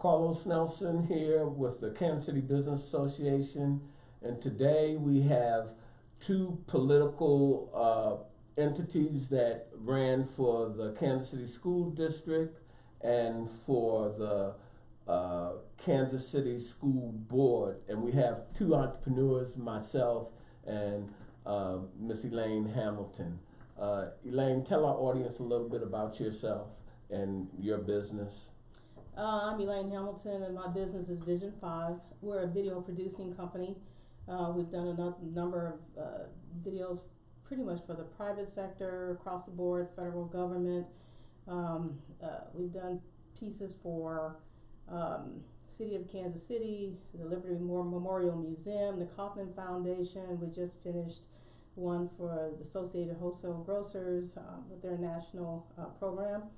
Carlos Nelson here with the Kansas City Business Association, and today we have two political entities that ran for the Kansas City School District and for the Kansas City School Board, and we have two entrepreneurs, myself and Miss Elaine Hamilton. Elaine, tell our audience a little bit about yourself and your business. I'm Elaine Hamilton, and my business is Vision 5. We're a video producing company. We've done a number of videos pretty much for the private sector, across the board, federal government. We've done pieces for City of Kansas City, the Liberty Memorial Museum, the Kauffman Foundation. We just finished one for the Associated Wholesale Grocers with their national program.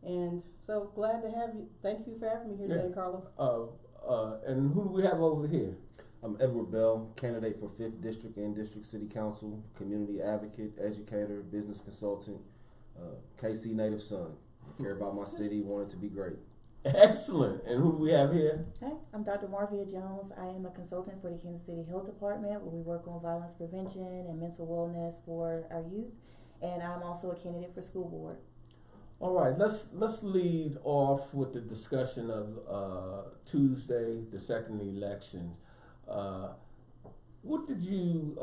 And so glad to have you. Thank you for having me here today, Carlos. And who do we have over here? I'm Edward Bell, candidate for 5th District and District City Council, community advocate, educator, business consultant, KC native son. Care about my city, want it to be great. Excellent. And who do we have here? Hi, I'm Dr. Marvia Jones. I am a consultant for the Kansas City Health Department, where we work on violence prevention and mental wellness for our youth. And I'm also a candidate for school board. All right, let's lead off with the discussion of Tuesday, the second election. What did you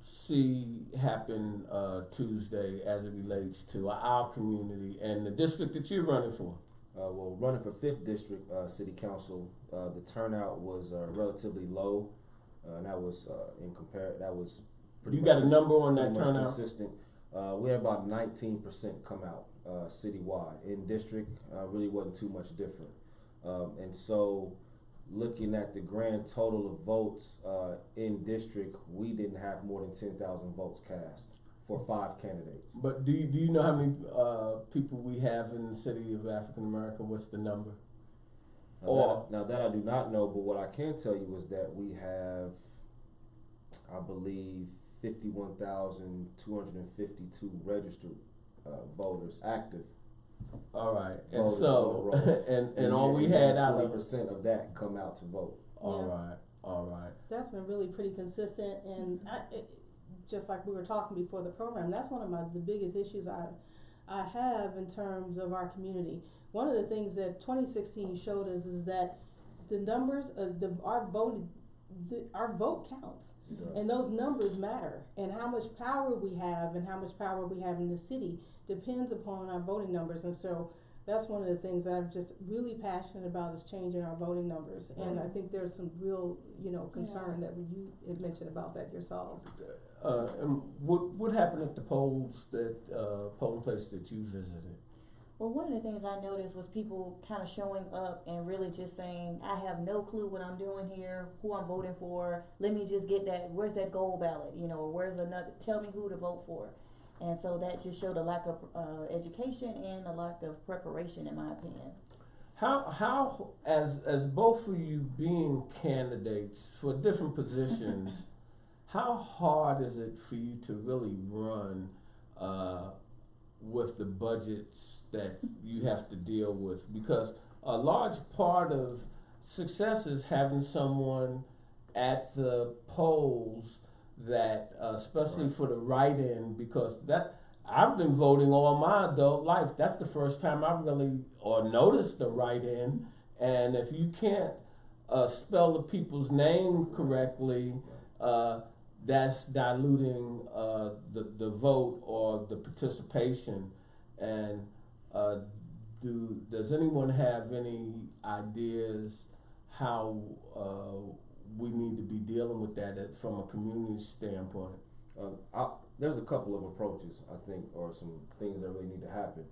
see happen Tuesday as it relates to our community and the district that you're running for? Well, running for 5th District City Council, the turnout was relatively low, and that was that was pretty. You got a number on that much turnout? Consistent. We had about 19% come out citywide. In district, really wasn't too much different. And so, looking at the grand total of votes in district, we didn't have more than 10,000 votes cast for 5 candidates. But do you know how many people we have in the city of African American? What's the number? Now that I do not know, but what I can tell you is that we have, I believe, 51,252 registered voters active. All right, and so and all we had out of 20% of that come out to vote. All right. That's been really pretty consistent, and just like we were talking before the program, that's one of the biggest issues I have in terms of our community. One of the things that 2016 showed us is that the numbers of our vote counts, and those numbers matter, and how much power we have and how much power we have in the city depends upon our voting numbers. And so that's one of the things that I'm just really passionate about, is changing our voting numbers. And I think there's some real, concern that you had mentioned about that yourself. And what happened at the polls polling place that you visited? Well, one of the things I noticed was people kind of showing up and really just saying, I have no clue what I'm doing here, who I'm voting for. Let me just get that, where's that gold ballot, or where's another, tell me who to vote for. And so that just showed a lack of education and a lack of preparation, in my opinion. How as both of you being candidates for different positions, how hard is it for you to really run with the budgets that you have to deal with? Because a large part of success is having someone at the polls that, especially for the write-in, because that I've been voting all my adult life. That's the first time I really noticed the write-in, and if you can't spell the people's name correctly, that's diluting the vote or the participation. And does anyone have any ideas how we need to be dealing with that from a community standpoint? There's a couple of approaches, I think, or some things that really need to happen.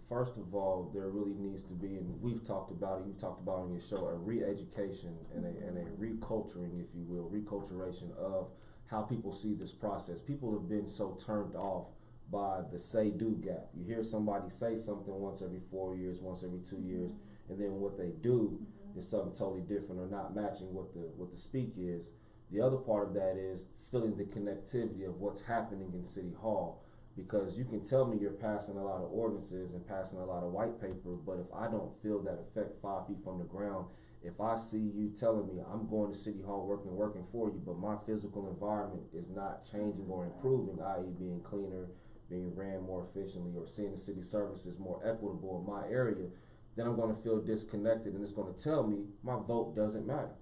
First of all, there really needs to be, and we've talked about it, you've talked about on your show, a re-education and a reculturing, if you will, reculturation of how people see this process. People have been so turned off by the say-do gap. You hear somebody say something once every 4 years, once every 2 years, and then what they do is something totally different or not matching what the speak is. The other part of that is feeling the connectivity of what's happening in City Hall. Because you can tell me you're passing a lot of ordinances and passing a lot of white paper, but if I don't feel that effect 5 feet from the ground, if I see you telling me I'm going to City Hall working for you, but my physical environment is not changing or improving, i.e. being cleaner, being ran more efficiently, or seeing the city services more equitable in my area, then I'm going to feel disconnected, and it's going to tell me my vote doesn't matter.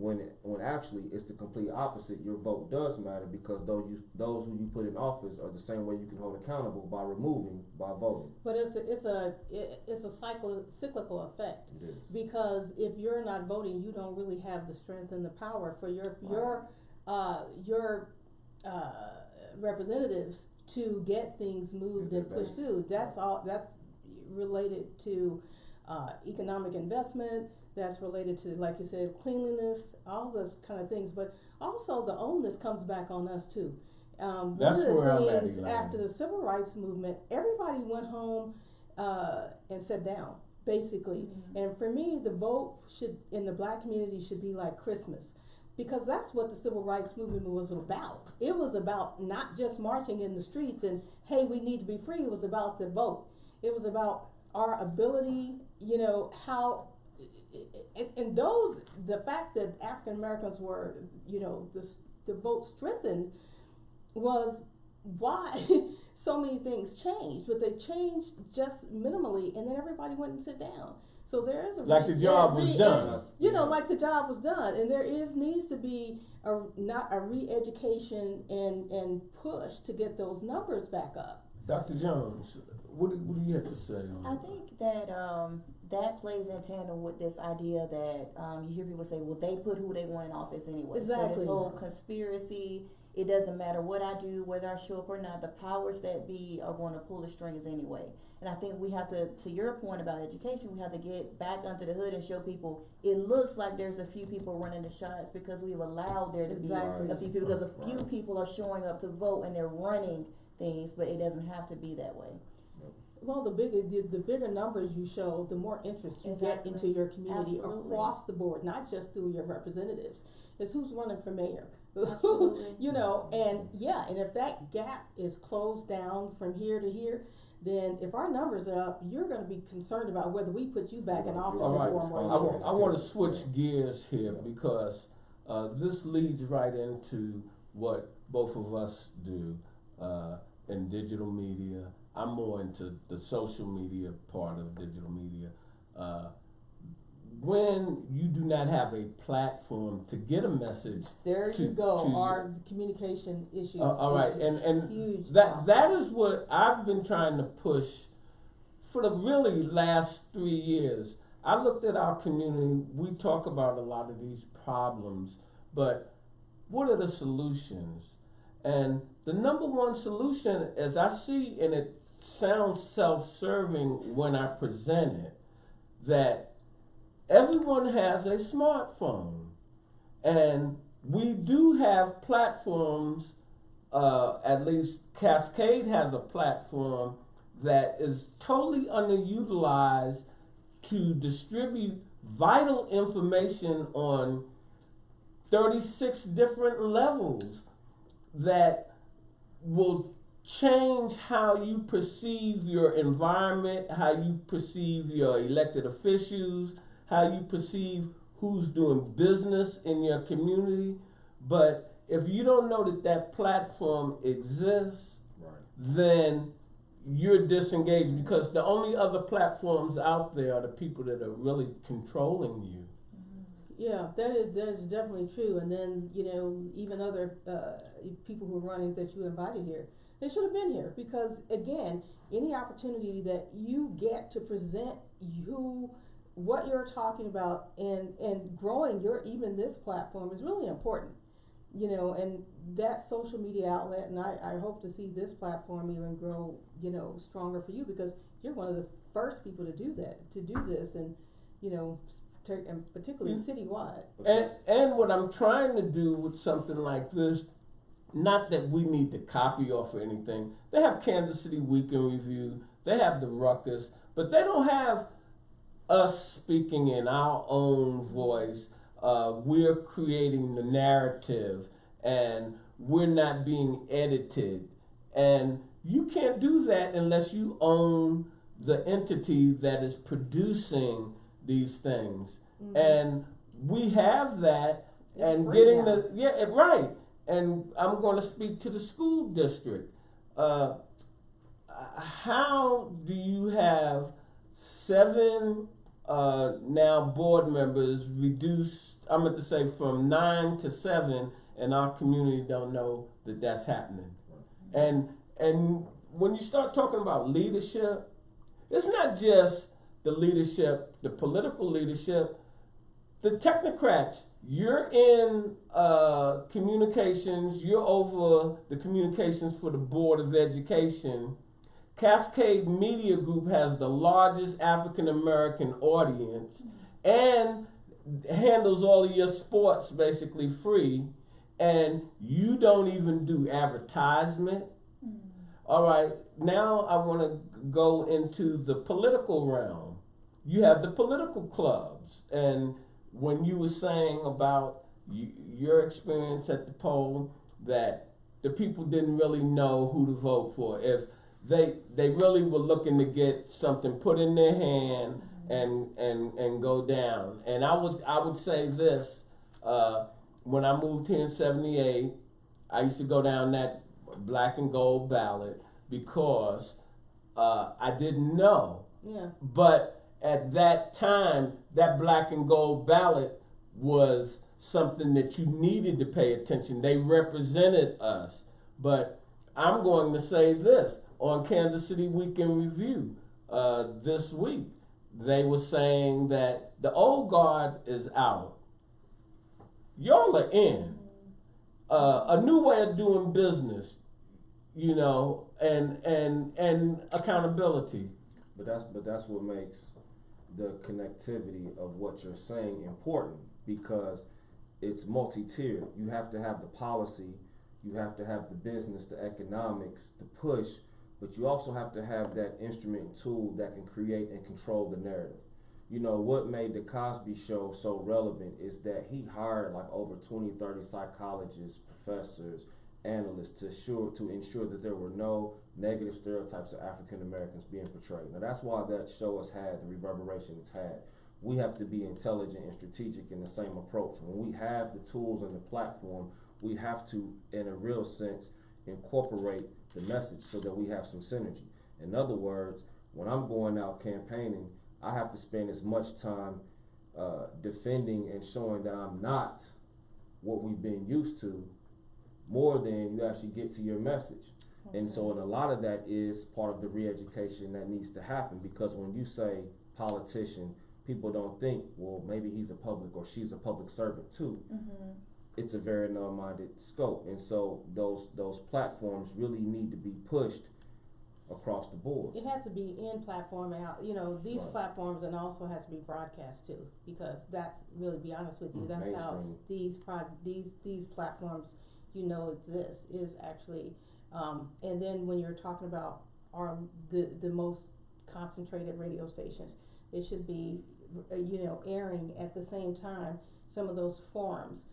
When actually it's the complete opposite. Your vote does matter, because those who you put in office are the same way you can hold accountable, by voting. But it's a cyclical effect. It is. Because if you're not voting, you don't really have the strength and the power for your representatives to get things moved and pushed through. That's related to economic investment. That's related to, like you said, cleanliness, all those kind of things. But also the onus comes back on us too. One of the things after the civil rights movement, everybody went home and sat down, basically. Mm-hmm. And for me, the vote in the black community should be like Christmas, because that's what the civil rights movement was about. It was about not just marching in the streets and, hey, we need to be free. It was about the vote. It was about our ability, how. And the fact that African Americans were, the vote strengthened was why so many things changed, but they changed just minimally, and then everybody went and sat down. So there is the job was done. Like the job was done, and there needs to be a re-education and push to get those numbers back up. Dr. Jones, what do you have to say on that? I think that that plays in tandem with this idea that you hear people say, well, they put who they want in office anyway. Exactly. So this whole conspiracy, it doesn't matter what I do, whether I show up or not, the powers that be are going to pull the strings anyway. And I think we have to your point about education, we have to get back under the hood and show people it looks like there's a few people running the shots, because we've allowed there to be a few people, because a few people are showing up to vote and they're running things, but it doesn't have to be that way. Well, the bigger numbers you show, the more interest you get into your community. Absolutely. Across the board, not just through your representatives. It's who's running for mayor. And if that gap is closed down from here to here, then if our numbers are up, you're going to be concerned about whether we put you back in office. All right. I want to switch gears here, because this leads right into what both of us do in digital media. I'm more into the social media part of digital media. When you do not have a platform to get a message, our communication issues. All right, and that is what I've been trying to push for the really last 3 years. I looked at our community. We talk about a lot of these problems, but what are the solutions? And the number one solution, as I see, and it sounds self-serving when I present it, that everyone has a smartphone, and we do have platforms. At least Cascade has a platform that is totally underutilized to distribute vital information on 36 different levels that will change how you perceive your environment, how you perceive your elected officials, how you perceive who's doing business in your community. But if you don't know that platform exists, then you're disengaged, because the only other platforms out there are the people that are really controlling you. Yeah, that is definitely true. And then, even other people who are running that you invited here, they should have been here, because again, any opportunity that you get to present what you're talking about and growing even this platform is really important. And that social media outlet, and I hope to see this platform even grow, stronger for you, because you're one of the first people to do this, and and particularly citywide. And what I'm trying to do with something like this, not that we need to copy off or anything. They have Kansas City Week in Review. They have the Ruckus, but they don't have us speaking in our own voice. We're creating the narrative, and we're not being edited. And you can't do that unless you own the entity that is producing these things. Mhm. And we have that, It's and free getting now. right. And I'm going to speak to the school district. How do you have 7 now board members reduced? I'm going to say from 9 to 7, and our community don't know that that's happening. And when you start talking about leadership, it's not just the leadership, the political leadership, the technocrats. You're in communications. You're over the communications for the Board of Education. Cascade Media Group has the largest African American audience and handles all of your sports basically free, and you don't even do advertisement. All right, now I want to go into the political realm. You have the political clubs, and when you were saying about your experience at the poll, that the people didn't really know who to vote for. If they really were looking to get something put in their hand and go down. And I would say this, when I moved here in '78, I used to go down that black and gold ballot because I didn't know. Yeah. But at that time, that black and gold ballot was something that you needed to pay attention. They represented us. But I'm going to say this on Kansas City Week in Review this week. They were saying that the old guard is out. Y'all are in. A new way of doing business, you know, and accountability. But that's what makes the connectivity of what you're saying important, because it's multi-tiered. You have to have the policy, you have to have the business, the economics, the push, but you also have to have that instrument and tool that can create and control the narrative. You know, what made the Cosby Show so relevant is that he hired like over 20, 30 psychologists, professors, analysts to ensure that there were no negative stereotypes of African Americans being portrayed. Now that's why that show has had the reverberation it's had. We have to be intelligent and strategic in the same approach. When we have the tools and the platform, we have to, in a real sense, incorporate the message so that we have some synergy. In other words, when I'm going out campaigning, I have to spend as much time defending and showing that I'm not what we've been used to, more than you actually get to your message. Okay. And so, and a lot of that is part of the re-education that needs to happen, because when you say politician, people don't think, well, maybe he's a public or she's a public servant too. Mm-hmm. It's a very narrow-minded scope, and so those platforms really need to be pushed across the board. It has to be in platform and out, you know, these Right. platforms, and also has to be broadcast too, because that's really, be honest with you, that's Mainstream. how these platforms, you know, exist, is actually, and then when you're talking about the most concentrated radio stations, they should be, you know, airing at the same time some of those forums,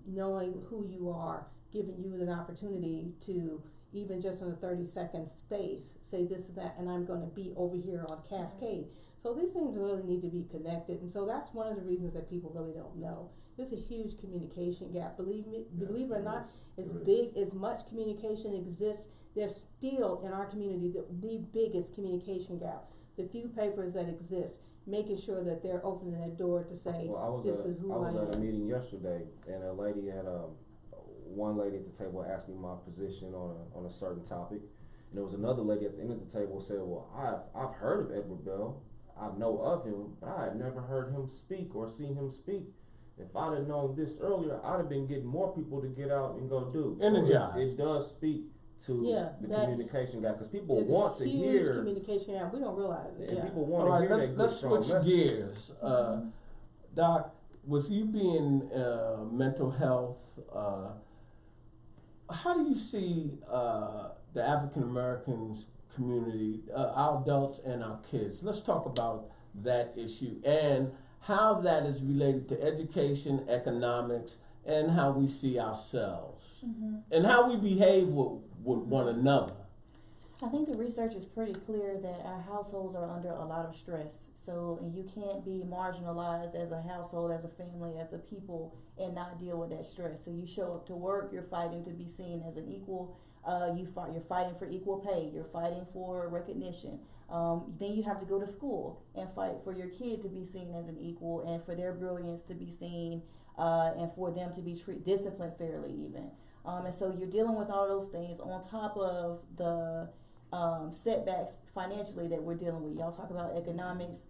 knowing who you are, giving you an opportunity to, even just in a 30-second space, say this and that, and I'm going to be over here on Cascade. So these things really need to be connected, and so that's one of the reasons that people really don't know. There's a huge communication gap. Believe it or not, as much communication exists, there's still in our community the biggest communication gap. The few papers that exist, making sure that they're opening that door to say, this is who I am. I was at a meeting yesterday, and a lady had one lady at the table asked me my position on a certain topic, and there was another lady at the end of the table who said, well, I've heard of Edward Bell, I know of him, but I had never heard him speak or seen him speak. If I'd have known this earlier, I'd have been getting more people to get out and go do. Energize. So it does speak to the communication gap, because people want to hear. There's a huge communication gap. We don't realize it. And people want to hear that good, let's strong switch message. gears. Doc, with you being mental health, how do you see the African Americans community, our adults and our kids? Let's talk about that issue and how that is related to education, economics, and how we see ourselves, and how we behave with one another. I think the research is pretty clear that our households are under a lot of stress. So, and you can't be marginalized as a household, as a family, as a people, and not deal with that stress. So you show up to work, you're fighting to be seen as an equal. You're fighting for equal pay. You're fighting for recognition. Then you have to go to school and fight for your kid to be seen as an equal, and for their brilliance to be seen, and for them to be disciplined fairly, even. And so you're dealing with all those things on top of the setbacks financially that we're dealing with. Y'all talk about economics.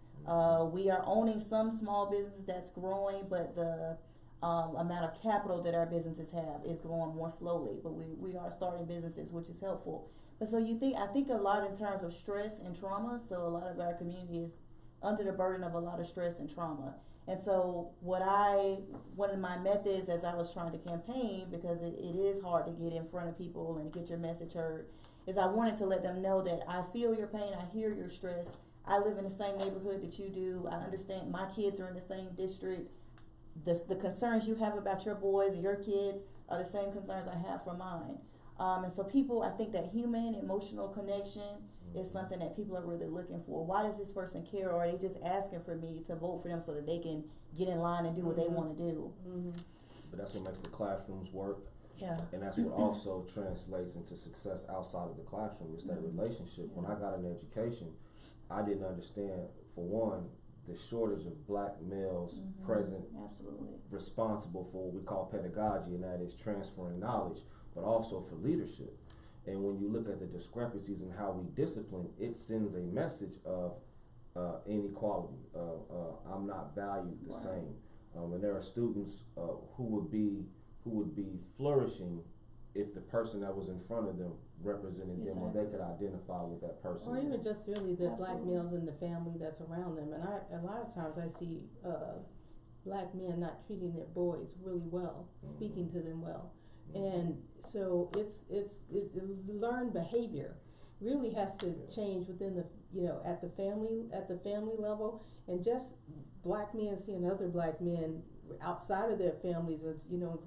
We are owning some small business that's growing, but the amount of capital that our businesses have is growing more slowly. But we are starting businesses, which is helpful. But so I think a lot in terms of stress and trauma. So a lot of our community is under the burden of a lot of stress and trauma. And so one of my methods as I was trying to campaign, because it is hard to get in front of people and get your message heard, is I wanted to let them know that I feel your pain, I hear your stress, I live in the same neighborhood that you do, I understand my kids are in the same district, the concerns you have about your boys and your kids are the same concerns I have for mine. And so people, I think that human, emotional connection is something that people are really looking for. Why does this person care, or are they just asking for me to vote for them so that they can get in line and do what they want to do? But that's what makes the classrooms work. Yeah. And that's what also translates into success outside of the classroom. It's that relationship. When I got an education, I didn't understand, for one, the shortage of black males present, Absolutely, responsible for what we call pedagogy, and that is transferring knowledge, but also for leadership. And when you look at the discrepancies in how we discipline, it sends a message of inequality. I'm not valued the same. And there are students who would be flourishing if the person that was in front of them represented them, or they could identify with that person. Or even just really the black Absolutely. males in the family that's around them. And a lot of times I see black men not treating their boys really well, speaking to them well. And so it's learned behavior really has to change within the, at the family level, and just black men seeing other black men outside of their families, and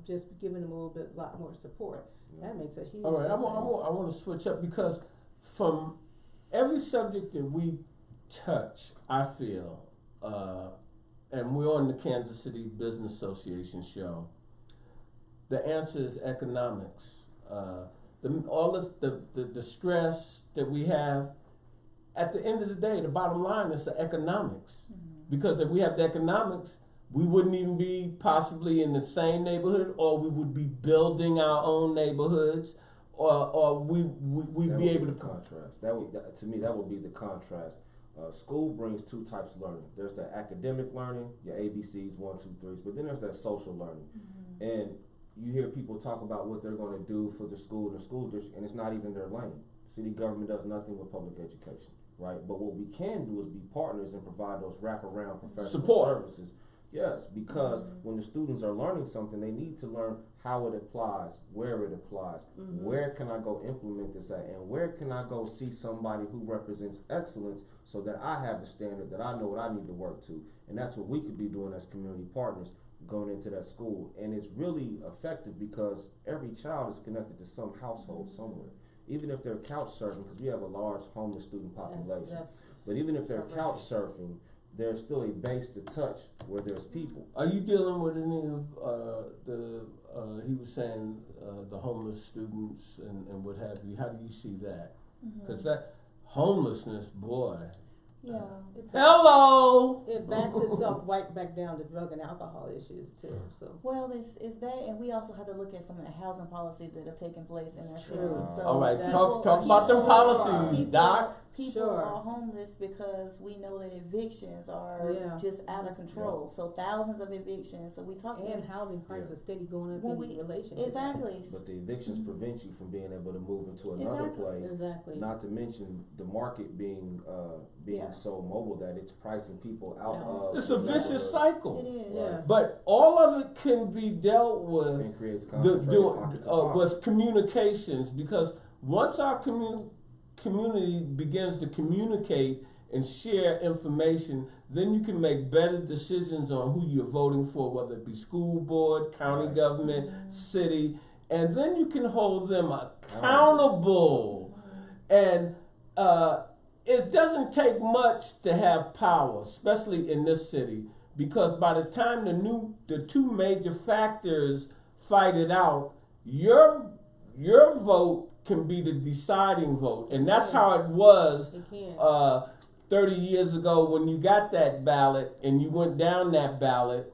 just giving them a lot more support. That makes a huge All right, difference. I want to switch up, because from every subject that we touch, I feel, and we're on the Kansas City Business Association show, the answer is economics. The stress that we have, at the end of the day, the bottom line is the economics. Because if we have the economics, we wouldn't even be possibly in the same neighborhood, or we would be building our own neighborhoods, or we'd be able to contrast. To me, that would be the contrast. School brings two types of learning. There's the academic learning, your ABCs, 1, 2, 3s, but then there's that social learning. And you hear people talk about what they're going to do for the school district, and it's not even their lane. City government does nothing with public education, right? But what we can do is be partners and provide those wraparound professional services. Yes, because when the students are learning something, they need to learn how it applies, where it applies, where can I go implement this at, and where can I go see somebody who represents excellence so that I have a standard that I know what I need to work to. And that's what we could be doing as community partners, going into that school. And it's really effective because every child is connected to some household somewhere. Even if they're couch surfing, because we have a large homeless student population, but even if they're couch surfing, there's still a base to touch where there's people. Are you dealing with any of he was saying the homeless students and what have you? How do you see that? Because that homelessness, boy. Yeah. Hello. It backs itself right back down to drug and alcohol issues too. So Well, it's that, and we also have to look at some of the housing policies that have taken place in our city. True. So All right, that- talk about them policies, people, Doc. People Sure. are homeless because we know that evictions are just out of control. So thousands of evictions. So we talk and housing prices steady going up When in relation to exactly. But the evictions prevent you from being able to move into another Exactly. place. Exactly. Not to mention the market being so mobile that it's pricing people out of. It's a vicious cycle. It is. Yeah. But all of it can be dealt with And creates concentrated pockets of power. with communications, because once our community begins to communicate and share information, then you can make better decisions on who you're voting for, whether it be school board, county government, city, and then you can hold them accountable. And it doesn't take much to have power, especially in this city, because by the time the two major factors fight it out, your vote can be the deciding vote, and that's how it was. It can. 30 years ago when you got that ballot and you went down that ballot,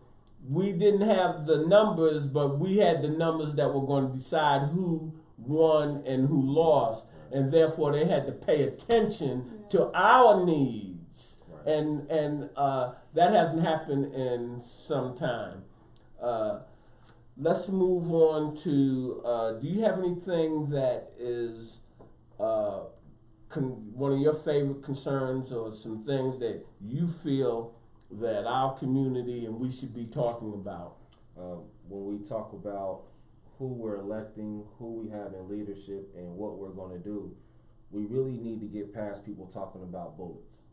we didn't have the numbers, but we had the numbers that were going to decide who won and who lost, and therefore they had to pay attention to our needs, and that hasn't happened in some time. Let's move on to, do you have anything that is one of your favorite concerns, or some things that you feel that our community and we should be talking about? When we talk about who we're electing, who we have in leadership, and what we're going to do, we really need to get past people talking about bullets.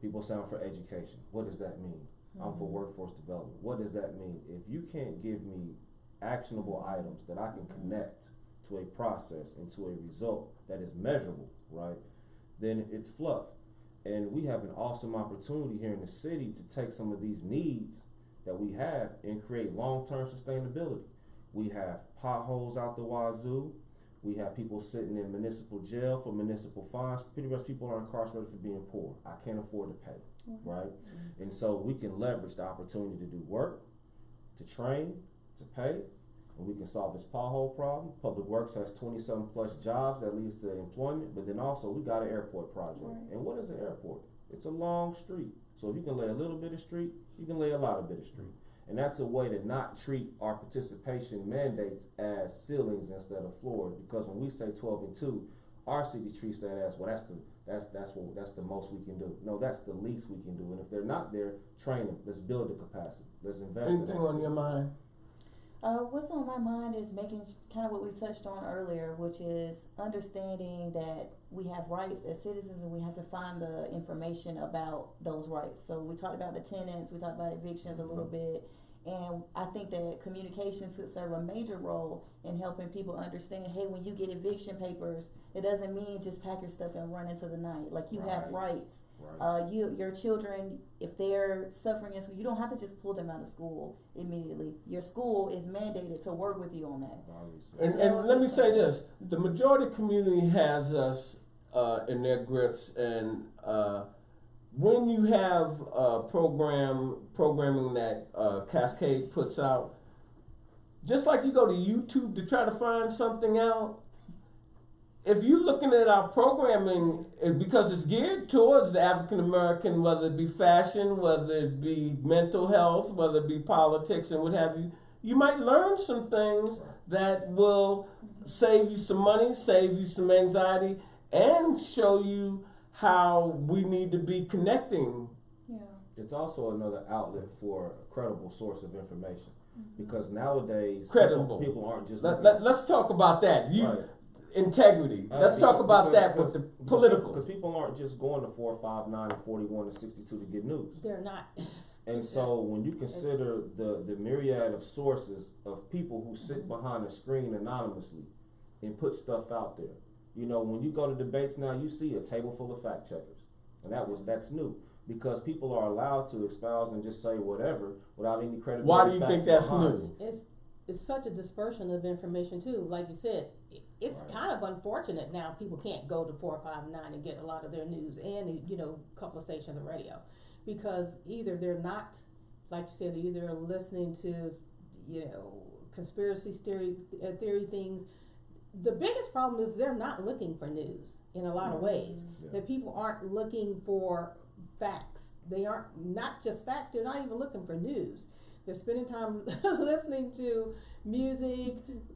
People sound for education. What does that mean? I'm for workforce development. What does that mean? If you can't give me actionable items that I can connect to a process and to a result that is measurable, right, then it's fluff. And we have an awesome opportunity here in the city to take some of these needs that we have and create long-term sustainability. We have potholes out the wazoo. We have people sitting in municipal jail for municipal fines. Pretty much people are incarcerated for being poor. I can't afford to pay, right? And so we can leverage the opportunity to do work, to train, to pay, and we can solve this pothole problem. Public Works has 27 plus jobs that leads to employment, but then also we got an airport project. And what is an airport? It's a long street. So if you can lay a little bit of street, you can lay a lot of bit of street. And that's a way to not treat our participation mandates as ceilings instead of floors, because when we say 12 and 2, our city treats that as, well, that's the most we can do. No, that's the least we can do. And if they're not there, train them. Let's build the capacity. Let's invest in Anything on your mind? What's on my mind is making kind of what we touched on earlier, which is understanding that we have rights as citizens and we have to find the information about those rights. So we talked about the tenants, we talked about evictions a little bit, and I think that communications could serve a major role in helping people understand, hey, when you get eviction papers, it doesn't mean just pack your stuff and run into the night. Like, you have rights. Your children, if they're suffering in school, you don't have to just pull them out of school immediately. Your school is mandated to work with you on that. And let me say this: the majority community has us in their grips, and when you have programming that Cascade puts out, just like you go to YouTube to try to find something out, if you're looking at our programming, because it's geared towards the African American, whether it be fashion, whether it be mental health, whether it be politics and what have you, you might learn some things that will save you some money, save you some anxiety, and show you how we need to be connecting. Yeah. It's also another outlet for a credible source of information, because nowadays people aren't just let's talk about that. Integrity. Let's talk about that with the political. Because people aren't just going to 459 and 41 and 62 to get news. They're not. And so when you consider the myriad of sources of people who sit behind a screen anonymously and put stuff out there, you know, when you go to debates now, you see a table full of fact checkers, and that's new, because people are allowed to espouse and just say whatever without any credibility. Why do you think that's new? It's such a dispersion of information too. Like you said, it's kind of unfortunate now people can't go to 459 and get a lot of their news and, you know, a couple of stations of radio, because either they're not, like you said, either listening to, you know, conspiracy theory things. The biggest problem is they're not looking for news in a lot of ways. That people aren't looking for facts. They aren't, not just facts, they're not even looking for news. They're spending time listening to music,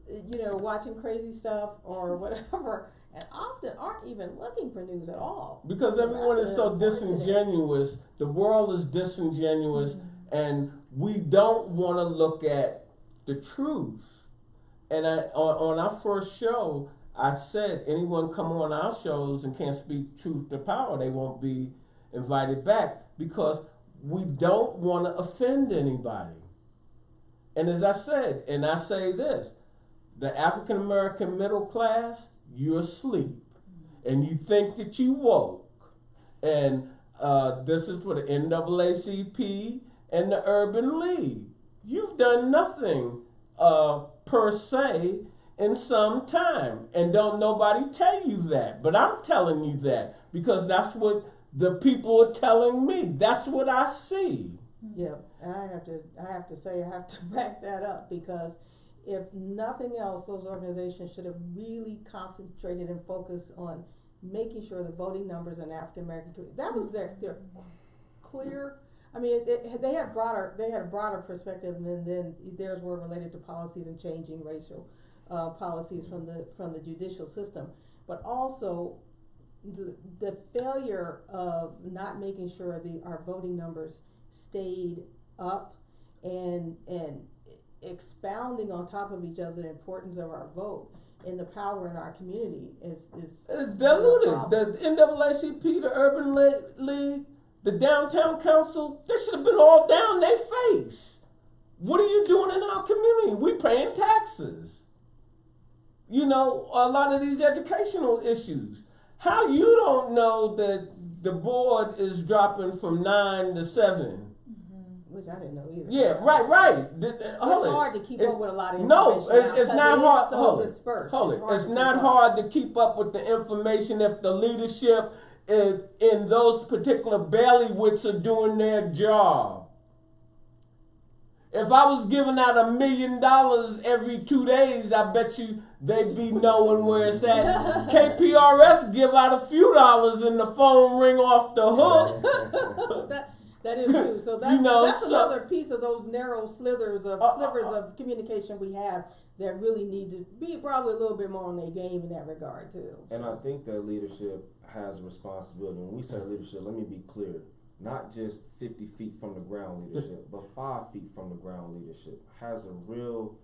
you know, watching crazy stuff or whatever, and often aren't even looking for news at all. Because everyone is so disingenuous. The world is disingenuous, and we don't want to look at the truth. And on our first show, I said, anyone come on our shows and can't speak truth to power, they won't be invited back, because we don't want to offend anybody. And as I said, and I say this, the African American middle class, you're asleep. and you think that you woke, and this is for the NAACP and the Urban League. You've done nothing per se in some time, and don't nobody tell you that. But I'm telling you that because that's what the people are telling me. That's what I see. Yeah, and I have to say, I have to back that up, because if nothing else, those organizations should have really concentrated and focused on making sure the voting numbers in African American community, that was their clear. I mean, they had a broader perspective, and then theirs were related to policies and changing racial policies from the judicial system, but also the failure of not making sure our voting numbers stayed up, and expounding on top of each other the importance of our vote and the power in our community is it's diluted. The NAACP, the Urban League, the Downtown Council, they should have been all down their face. What are you doing in our community? We paying taxes. You know, a lot of these educational issues. How you don't know that the board is dropping from 9 to 7? Which I didn't know either. Yeah, right. It's hard to keep up with a lot of information. No, it's not hard. So dispersed. It's not hard to keep up with the information if the leadership in those particular bailiwicks are doing their job. If I was giving out $1 million every 2 days, I bet you they'd be knowing where it's at. KPRS give out a few dollars and the phone ring off the hook. That is true. So that's, that's another piece of those narrow slivers of communication we have that really need to be probably a little bit more on their game in that regard too. And I think that leadership has a responsibility. When we say leadership, let me be clear. Not just 50 feet from the ground leadership, but 5 feet from the ground leadership has a real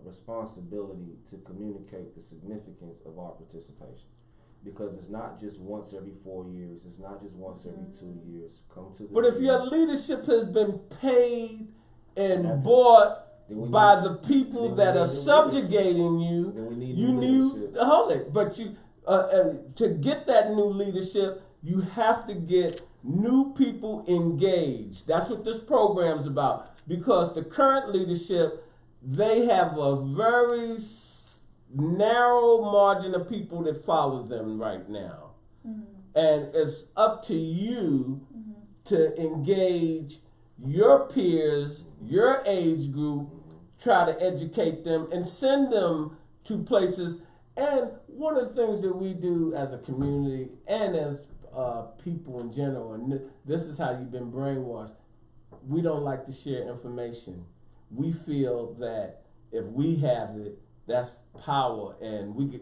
responsibility to communicate the significance of our participation. Because it's not just once every 4 years. It's not just once every 2 years. Come to the But if meetings. your leadership has been paid and bought by the people that are subjugating you, you need hold it. But you to get that new leadership, you have to get new people engaged. That's what this program's about. Because the current leadership, they have a very narrow margin of people that follow them right now. And it's up to you to engage your peers, your age group, try to educate them and send them to places. And one of the things that we do as a community and as people in general, and this is how you've been brainwashed, we don't like to share information. We feel that if we have it, that's power, and we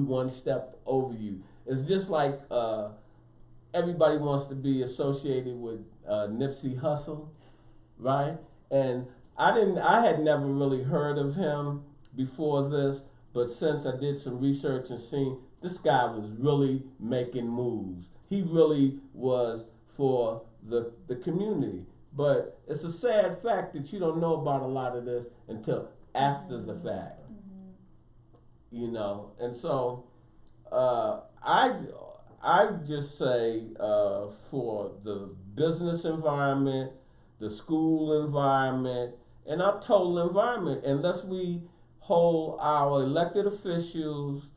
one step over you. It's just like everybody wants to be associated with Nipsey Hussle, right? And I had never really heard of him before this, but since I did some research and seen this guy was really making moves. He really was for the community. But it's a sad fact that you don't know about a lot of this until after the fact. You know, and so I just say for the business environment, the school environment, and our total environment, unless we hold our elected officials,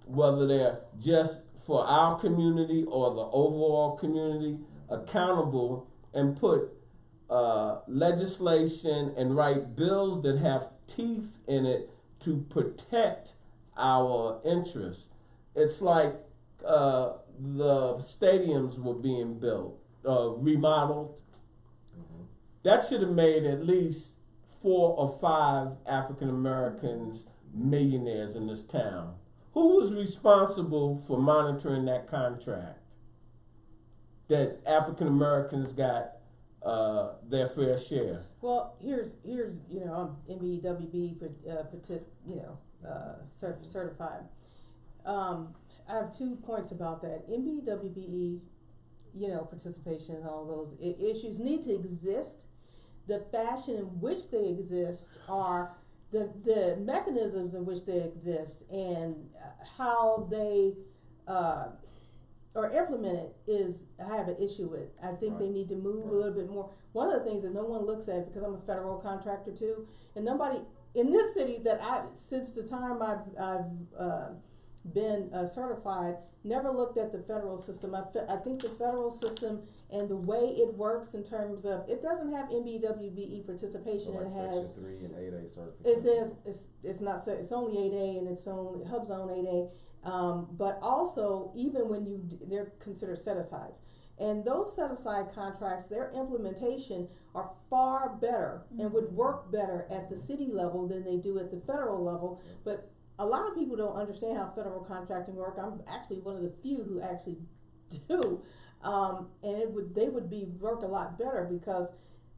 whether they're just for our community or the overall community, accountable and put legislation and write bills that have teeth in it to protect our interests. It's like the stadiums were being built, remodeled. That should have made at least 4 or 5 African Americans millionaires in this town. Who was responsible for monitoring that contract? That African Americans got their fair share. Well, here's I'm MBWB, certified. I have 2 points about that. MBWBE, participation in all those issues need to exist. The fashion in which they exist are the mechanisms in which they exist, and how they or implemented is I have an issue with. I think they need to move a little bit more. One of the things that no one looks at, because I'm a federal contractor too, and nobody in this city that since the time I've been certified, never looked at the federal system. I think the federal system and the way it works in terms of, it doesn't have MBWBE participation. So like it has Section 3 and 8A certification. it says it's only 8A and it's only hub zone 8A. But also, even when they're considered set-asides. And those set-aside contracts, their implementation are far better and would work better at the city level than they do at the federal level. But a lot of people don't understand how federal contracting work. I'm actually one of the few who actually do. And they would work a lot better, because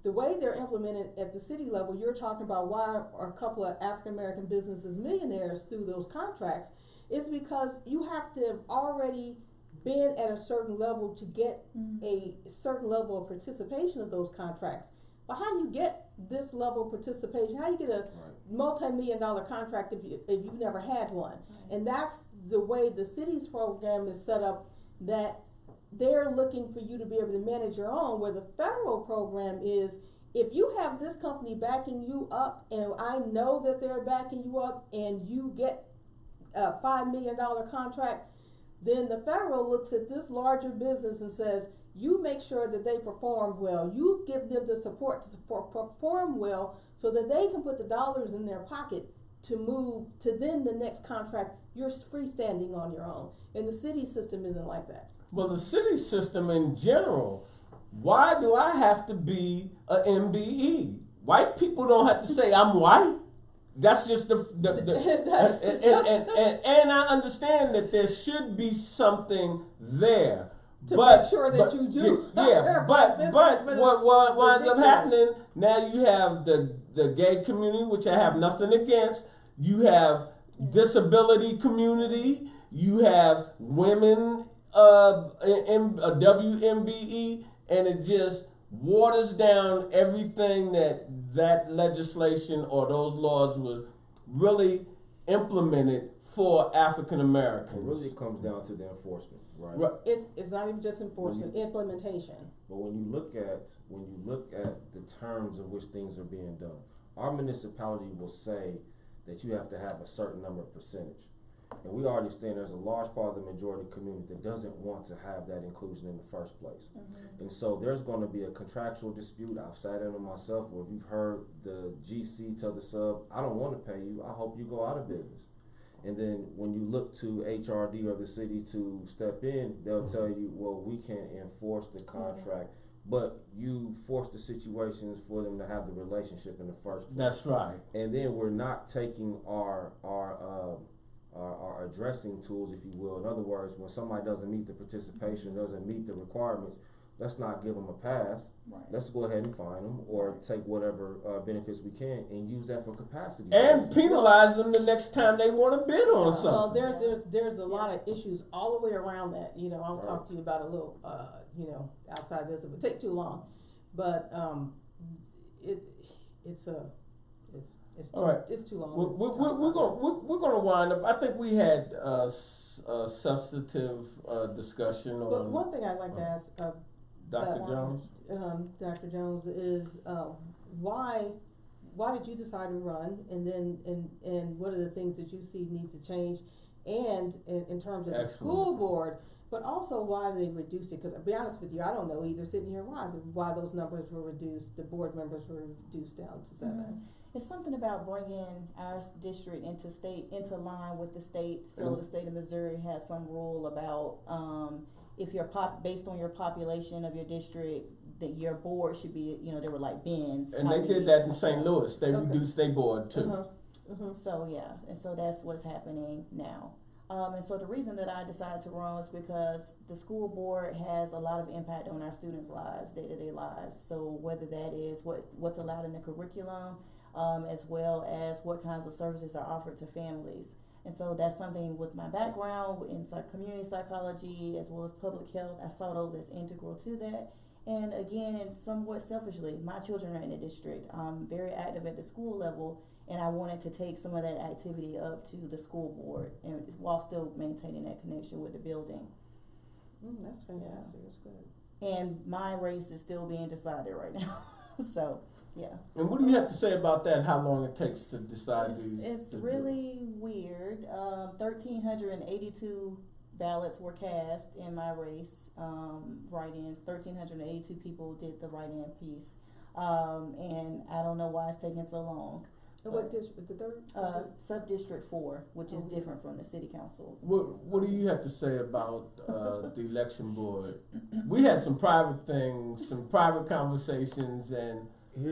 the way they're implemented at the city level, you're talking about why are a couple of African American businesses millionaires through those contracts, is because you have to have already been at a certain level to get a certain level of participation of those contracts. But how do you get this level of participation? How do you get a multi-million-dollar contract if you've never had one? And that's the way the city's program is set up, that they're looking for you to be able to manage your own, where the federal program is, if you have this company backing you up, and I know that they're backing you up, and you get a $5 million contract, then the federal looks at this larger business and says, you make sure that they perform well. You give them the support to perform well, so that they can put the dollars in their pocket to move to then the next contract. You're freestanding on your own. And the city system isn't like that. Well, the city system in general, why do I have to be a MBE? White people don't have to say I'm white. That's just and I understand that there should be something there. To make sure that you do. But what winds up happening, now you have the gay community, which I have nothing against. You have disability community. You have women in a WMBE, and it just waters down everything that legislation or those laws was really implemented for African Americans. It really comes down to the enforcement, right? It's not even just enforcement, implementation. But when you look at the terms in which things are being done, our municipality will say that you have to have a certain number of percentage. And we already stand, there's a large part of the majority community that doesn't want to have that inclusion in the first place. And so there's going to be a contractual dispute. I've sat in on myself, where if you've heard the GC tell the sub, I don't want to pay you, I hope you go out of business. And then when you look to HRD or the city to step in, they'll tell you, well, we can't enforce the contract, but you force the situations for them to have the relationship in the first place. That's right. And then we're not taking our addressing tools, if you will. In other words, when somebody doesn't meet the participation, doesn't meet the requirements, let's not give them a pass. Right. Let's go ahead and fine them, or take whatever benefits we can and use that for capacity. And penalize them the next time they want to bid on something. Well, there's a lot of issues all the way around that. You know, I'll talk to you about a little, outside this. It would take too long, but it's all right. It's too long. We're gonna wind up. I think we had a substantive discussion on. But one thing I'd like to ask Dr. Jones. Dr. Jones is why did you decide to run, and then and what are the things that you see needs to change, and in terms of the school board, but also why they reduced it? Because to be honest with you, I don't know either sitting here why those numbers were reduced. The board members were reduced down to 7. It's something about bringing our district into line with the state. So the state of Missouri has some rule about if you're based on your population of your district, that your board should be, they were like bins. And they did that in St. Louis. They reduced their board too. So yeah, and so that's what's happening now. And so the reason that I decided to run was because the school board has a lot of impact on our students' lives, day-to-day lives. So whether that is what's allowed in the curriculum, as well as what kinds of services are offered to families. And so that's something with my background in community psychology as well as public health. I saw those as integral to that. And again, somewhat selfishly, my children are in the district. I'm very active at the school level, and I wanted to take some of that activity up to the school board, and while still maintaining that connection with the building. That's fantastic. That's good. And my race is still being decided right now. So, yeah. And what do you have to say about that? How long it takes to decide these? It's really weird. 1,382 ballots were cast in my race. Write-ins. 1,382 people did the write-in piece. And I don't know why it's taking so long. What district? The third? Sub-District 4, which is different from the city council. What do you have to say about the election board? We had some private things, some private conversations, and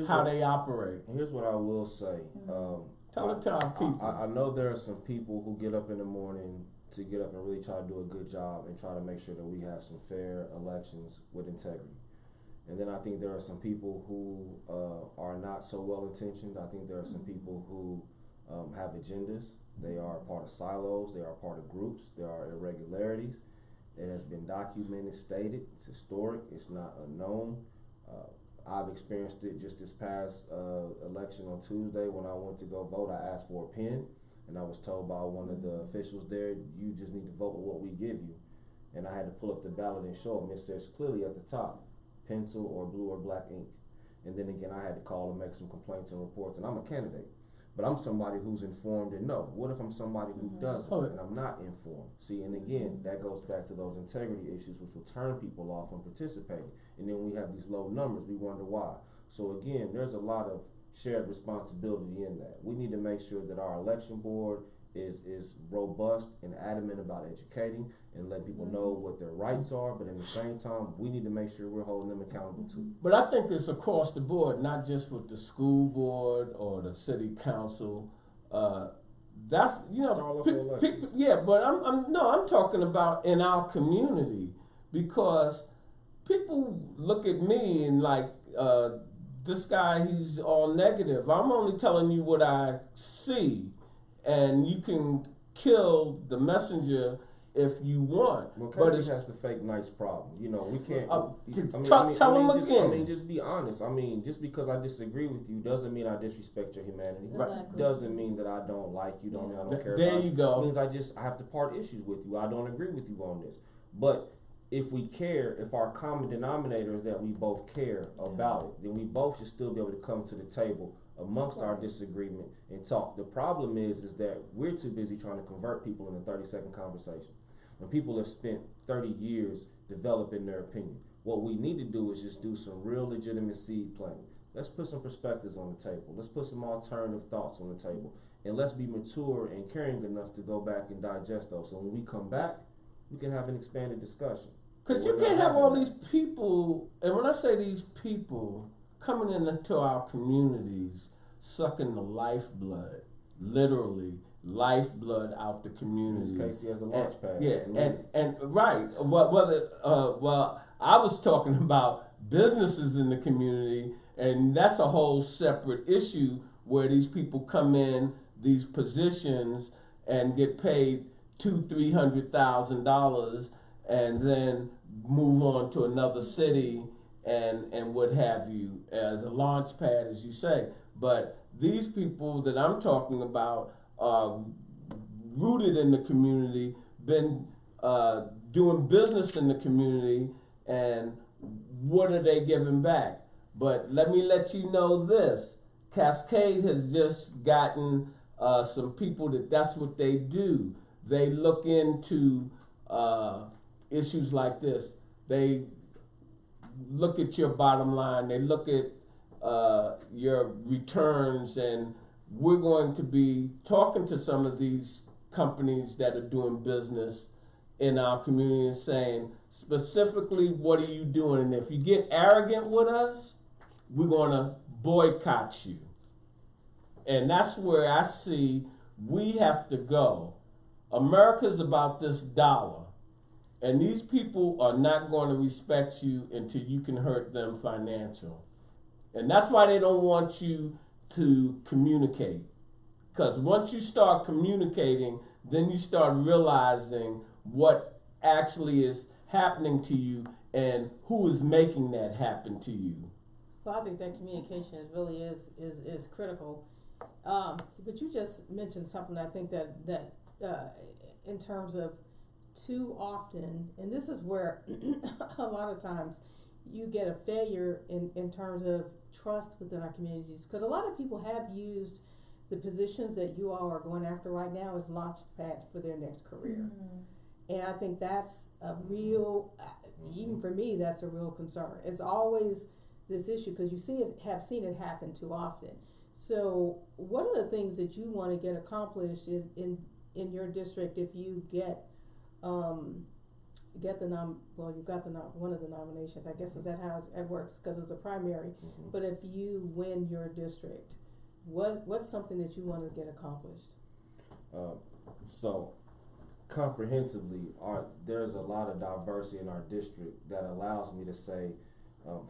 how they operate. Here's what I will say. Tell it to our people. I know there are some people who get up in the morning to get up and really try to do a good job and try to make sure that we have some fair elections with integrity. And then I think there are some people who are not so well intentioned. I think there are some people who have agendas. They are part of silos. They are part of groups. There are irregularities. It has been documented, stated. It's historic. It's not unknown. I've experienced it just this past election on Tuesday when I went to go vote. I asked for a pen, and I was told by one of the officials there, "You just need to vote with what we give you." And I had to pull up the ballot and show them. It says clearly at the top, pencil or blue or black ink. And then again, I had to call and make some complaints and reports. And I'm a candidate, but I'm somebody who's informed and know. What if I'm somebody who doesn't and I'm not informed? See, and again, that goes back to those integrity issues, which will turn people off from participating. And then we have these low numbers. We wonder why. So again, there's a lot of shared responsibility in that. We need to make sure that our election board is robust and adamant about educating and letting people know what their rights are, but at the same time, we need to make sure we're holding them accountable too. But I think it's across the board, not just with the school board or the city council. That's but I'm talking about in our community, because people look at me and like this guy, he's all negative. I'm only telling you what I see. And you can kill the messenger if you want. Well, but it has the fake nice problem. You know, we can't. Tell him again. I mean, just be honest. I mean, just because I disagree with you doesn't mean I disrespect your humanity. Exactly. Doesn't mean that I don't like you. Don't mean I don't care there about you go. It means I have to part issues with you. I don't agree with you on this. But if we care, if our common denominator is that we both care about it, then we both should still be able to come to the table amongst our disagreement and talk. The problem is that we're too busy trying to convert people in a 30-second conversation. When people have spent 30 years developing their opinion, what we need to do is just do some real legitimate seed planting. Let's put some perspectives on the table. Let's put some alternative thoughts on the table. And let's be mature and caring enough to go back and digest those. So when we come back, we can have an expanded discussion. Because you can't have all these people, and when I say these people, coming into our communities, sucking the lifeblood, literally lifeblood out the community. Casey has a launch pad. And right. Well, I was talking about businesses in the community, and that's a whole separate issue where these people come in these positions and get paid $200,000-$300,000, and then move on to another city and what have you, as a launch pad, as you say. But these people that I'm talking about are rooted in the community, been doing business in the community, and what are they giving back? But let me let you know this. Cascade has just gotten some people that's what they do. They look into issues like this. They look at your bottom line. They look at your returns, and we're going to be talking to some of these companies that are doing business in our community and saying specifically, what are you doing? And if you get arrogant with us, we're going to boycott you. And that's where I see we have to go. America's about this dollar. And these people are not going to respect you until you can hurt them financial. And that's why they don't want you to communicate. Because once you start communicating, then you start realizing what actually is happening to you and who is making that happen to you? Well, I think that communication is critical. But you just mentioned something I think that in terms of too often, and this is where a lot of times you get a failure in terms of trust within our communities, because a lot of people have used the positions that you all are going after right now as launch pads for their next career. And I think that's a real, even for me, that's a real concern. It's always this issue because you have seen it happen too often. So what are the things that you want to get accomplished in your district if you get you've got one of the nominations, I guess. Is that how it works? Because it's a primary. Mm-hmm. But if you win your district, what's something that you want to get accomplished? So comprehensively, there's a lot of diversity in our district that allows me to say,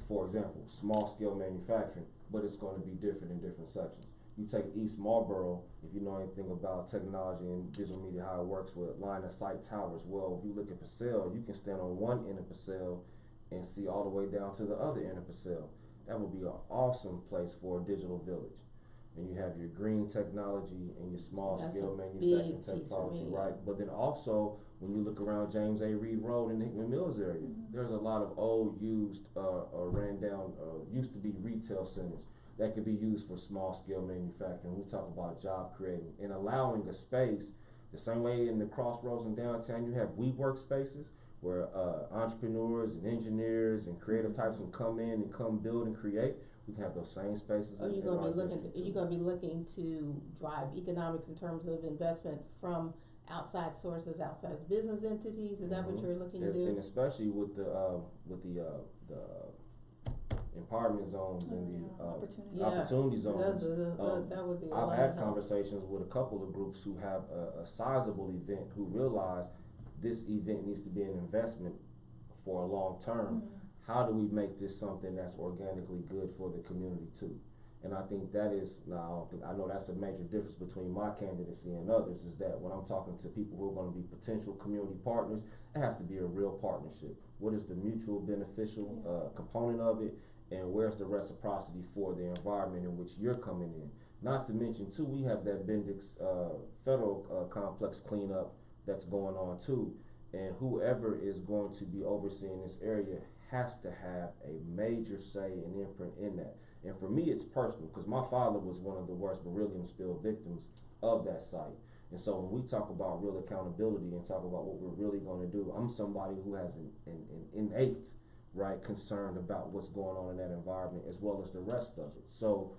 for example, small scale manufacturing, but it's going to be different in different sections. You take East Marlboro, if you know anything about technology and digital media, how it works with line of sight towers. Well, if you look at Purcell, you can stand on one end of Purcell and see all the way down to the other end of Purcell. That would be an awesome place for a digital village. And you have your green technology and your small scale manufacturing technology, right? But then also, when you look around James A. Reed Road in the Hickman Mills area, there's a lot of old, used, or ran down, used to be retail centers that could be used for small scale manufacturing. We talk about job creating and allowing a space, the same way in the crossroads in downtown, you have WeWork spaces where entrepreneurs and engineers and creative types can come in and come build and create. We can have those same spaces. Are you going to be looking to drive economics in terms of investment from outside sources, outside business entities? Is that what you're looking to do? And especially with the empowerment zones and the opportunity zones. That would be. I've had conversations with a couple of groups who have a sizable event who realize this event needs to be an investment for a long term. How do we make this something that's organically good for the community too? And I think that is, I know that's a major difference between my candidacy and others, is that when I'm talking to people who are going to be potential community partners, it has to be a real partnership. What is the mutual beneficial component of it, and where's the reciprocity for the environment in which you're coming in? Not to mention too, we have that Bendix federal complex cleanup that's going on too, and whoever is going to be overseeing this area has to have a major say and imprint in that. And for me, it's personal, because my father was one of the worst beryllium spill victims of that site. And so when we talk about real accountability and talk about what we're really going to do, I'm somebody who has an innate, right, concern about what's going on in that environment as well as the rest of it. So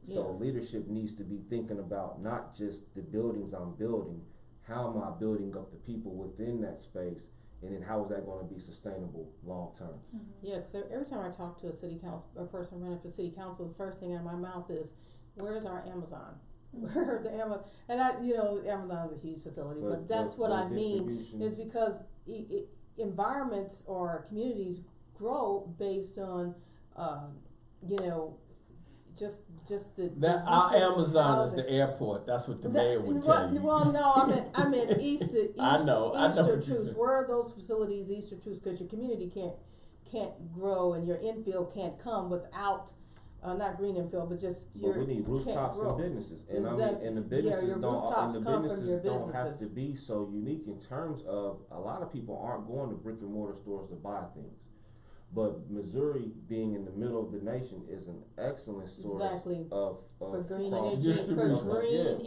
so leadership needs to be thinking about not just the buildings I'm building, how am I building up the people within that space, and then how is that going to be sustainable long term? Yeah, because every time I talk to a person running for city council, the first thing out of my mouth is, "Where's our Amazon? Where's the Amazon?" And Amazon's a huge facility, but that's what I mean is because environments or communities grow based on, just the. That our Amazon is the airport. That's what the mayor would tell you. Well, no, I meant Easter Easter Truths. Where are those facilities, Easter Truths? Because your community can't grow and your infill can't come without not green infill, but just your. But we need rooftops and businesses, and and the businesses don't have to be so unique in terms of a lot of people aren't going to brick and mortar stores to buy things. But Missouri, being in the middle of the nation, is an excellent source of green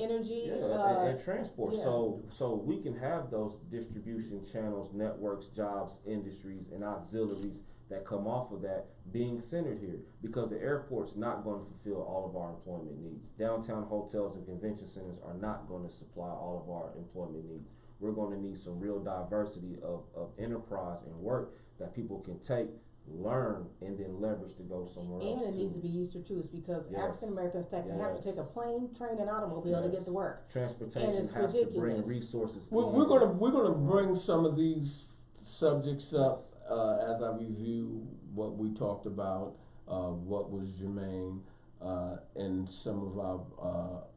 energy, and transport. Yeah. So we can have those distribution channels, networks, jobs, industries, and auxiliaries that come off of that being centered here, because the airport's not going to fulfill all of our employment needs. Downtown hotels and convention centers are not going to supply all of our employment needs. We're going to need some real diversity of enterprise and work that people can take, learn, and then leverage to go somewhere else. And it needs to be Easter Truths, because African Americans have to take a plane, train, and automobile to get to work. Transportation has to bring resources. We're gonna bring some of these subjects up as I review what we talked about, what was germane, and some of our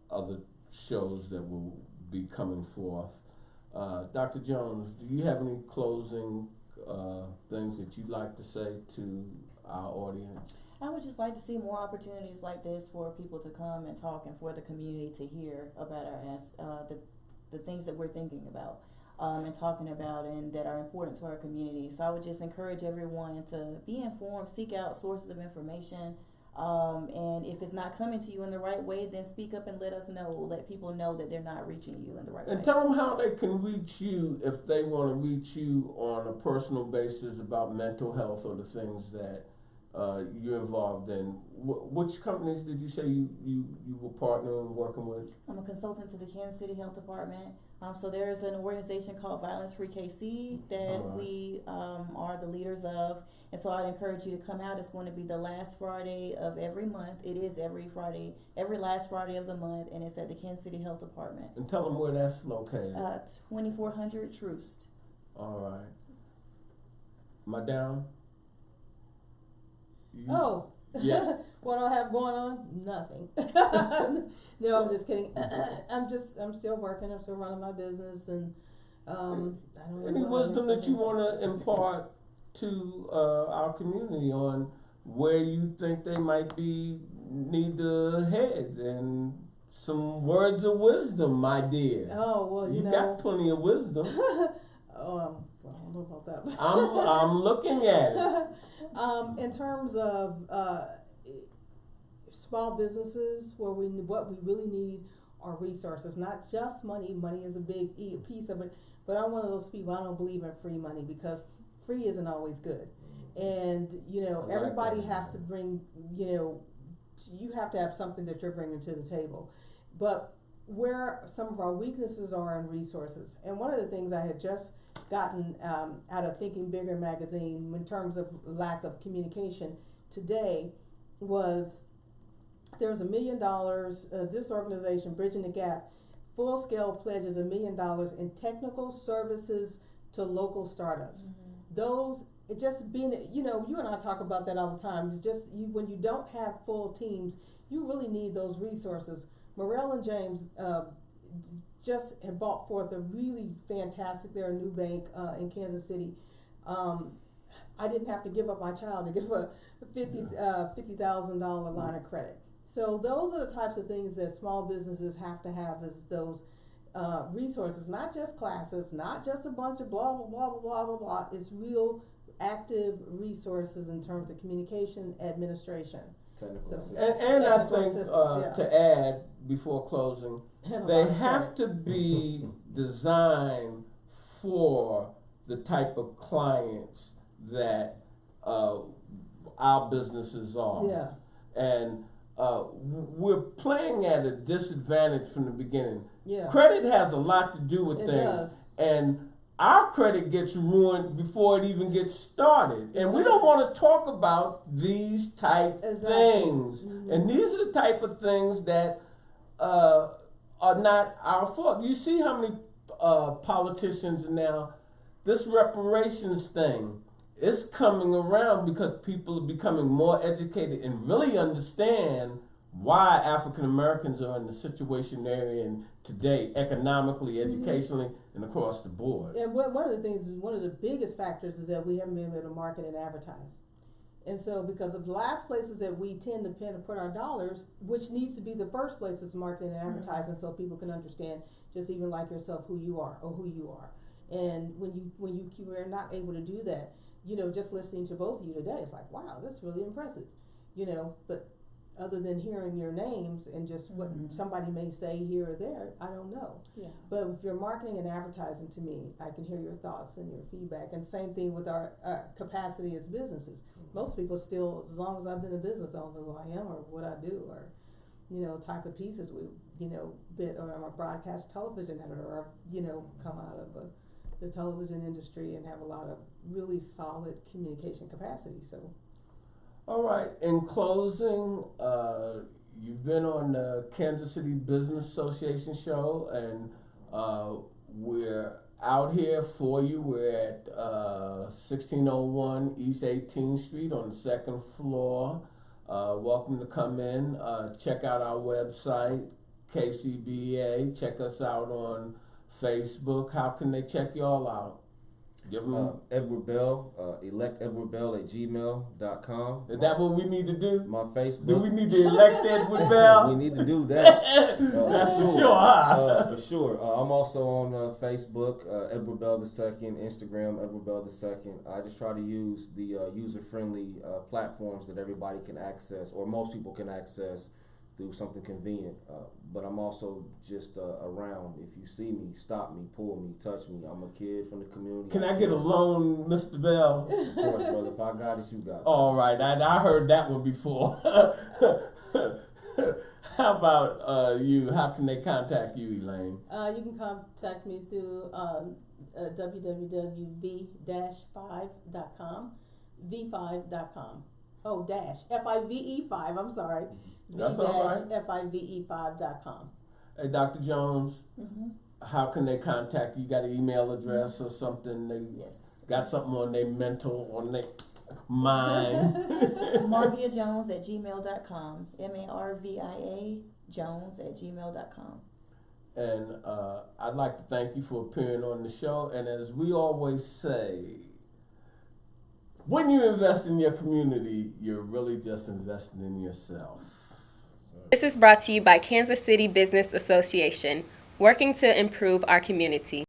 other shows that will be coming forth. Dr. Jones, do you have any closing things that you'd like to say to our audience? I would just like to see more opportunities like this for people to come and talk, and for the community to hear about the things that we're thinking about, and talking about, and that are important to our community. So I would just encourage everyone to be informed, seek out sources of information, and if it's not coming to you in the right way, then speak up and let us know. Let people know that they're not reaching you in the right way. And tell them how they can reach you if they want to reach you on a personal basis about mental health or the things that you're involved in. Which companies did you say you were partnering and working with? I'm a consultant to the Kansas City Health Department. So there's an organization called Violence Free KC that we are the leaders of. And so I'd encourage you to come out. It's going to be the last Friday of every month. It is every Friday, every last Friday of the month, and it's at the Kansas City Health Department. And tell them where that's located. 2400 Troost. All right. Madame? Oh. Yeah. What I have going on? Nothing. No, I'm just kidding. I'm still working. I'm still running my business, and I don't know. Any wisdom that you want to impart to our community on where you think they might need to head, and some words of wisdom, my dear? Oh, well, you got plenty of wisdom. Well, I don't know about that. I'm looking at it. In terms of small businesses, what we really need are resources, not just money. Money is a big piece of it, but I'm one of those people. I don't believe in free money, because free isn't always good, and everybody has to bring. You have to have something that you're bringing to the table, but where some of our weaknesses are in resources. And one of the things I had just gotten out of Thinking Bigger magazine in terms of lack of communication today was there's $1 million. This organization, Bridging the Gap, full scale pledges $1 million in technical services to local startups. Those, it just being, you and I talk about that all the time. It's just when you don't have full teams, you really need those resources. Morel and James just have brought forth a really fantastic, they're a new bank in Kansas City. I didn't have to give up my child to give a $50,000 line of credit. So those are the types of things that small businesses have to have, is those resources, not just classes, not just a bunch of blah, blah, blah, blah, blah, blah, blah. It's real active resources in terms of communication, administration. And I think to add before closing, they have to be designed for the type of clients that our businesses are. Yeah. And we're playing at a disadvantage from the beginning. Yeah. Credit has a lot to do with It things. does. And our credit gets ruined before it even gets started. And we don't want to talk about these type things. And these are the type of things that are not our fault. You see how many politicians now, this reparations thing, it's coming around because people are becoming more educated and really understand why African Americans are in the situation they're in today, economically, educationally, and across the board. And one of the things, one of the biggest factors is that we haven't been able to market and advertise. And so because of the last places that we tend to put our dollars, which needs to be the first place is marketing and advertising, so people can understand, just even like yourself, who you are or who you are. And when you are not able to do that, just listening to both of you today, it's like, wow, that's really impressive. But other than hearing your names and just what somebody may say here or there, I don't know. Yeah. But if you're marketing and advertising to me, I can hear your thoughts and your feedback. And same thing with our capacity as businesses. Most people still, as long as I've been in business, I don't know who I am or what I do or, type of pieces we, or I'm a broadcast television editor or, come out of the television industry and have a lot of really solid communication capacity. So. All right. In closing, you've been on the Kansas City Business Association show, and we're out here for you. We're at 1601 East 18th Street on the second floor. Welcome to come in. Check out our website, KCBA. Check us out on Facebook. How can they check y'all out? Give them. Edward Bell, electedwardbell@gmail.com. Is that what we need to do? My Facebook. Do we need to elect Edward Bell? We need to do that. That's for sure, huh? For sure. I'm also on Facebook, Edward Bell II, Instagram, Edward Bell II. I just try to use the user-friendly platforms that everybody can access, or most people can access through something convenient. But I'm also just around. If you see me, stop me, pull me, touch me. I'm a kid from the community. Can I get a loan, Mr. Bell? Of course, brother. If I got it, you got it. All right, I heard that one before. How about you? How can they contact you, Elaine? You can contact me through www.v-5.com, v5.com. Oh, dash, F-I-V-E-5, I'm sorry. That's all right. V-F-I-V-E-5.com. Hey, Dr. Jones, Mm-hmm. how can they contact you? You got an email address or something? They Yes. got something on their mental, on their mind? MarviaJones@gmail.com. MARVIA Jones@gmail.com. And I'd like to thank you for appearing on the show. And as we always say, when you invest in your community, you're really just investing in yourself. This is brought to you by Kansas City Business Association, working to improve our community.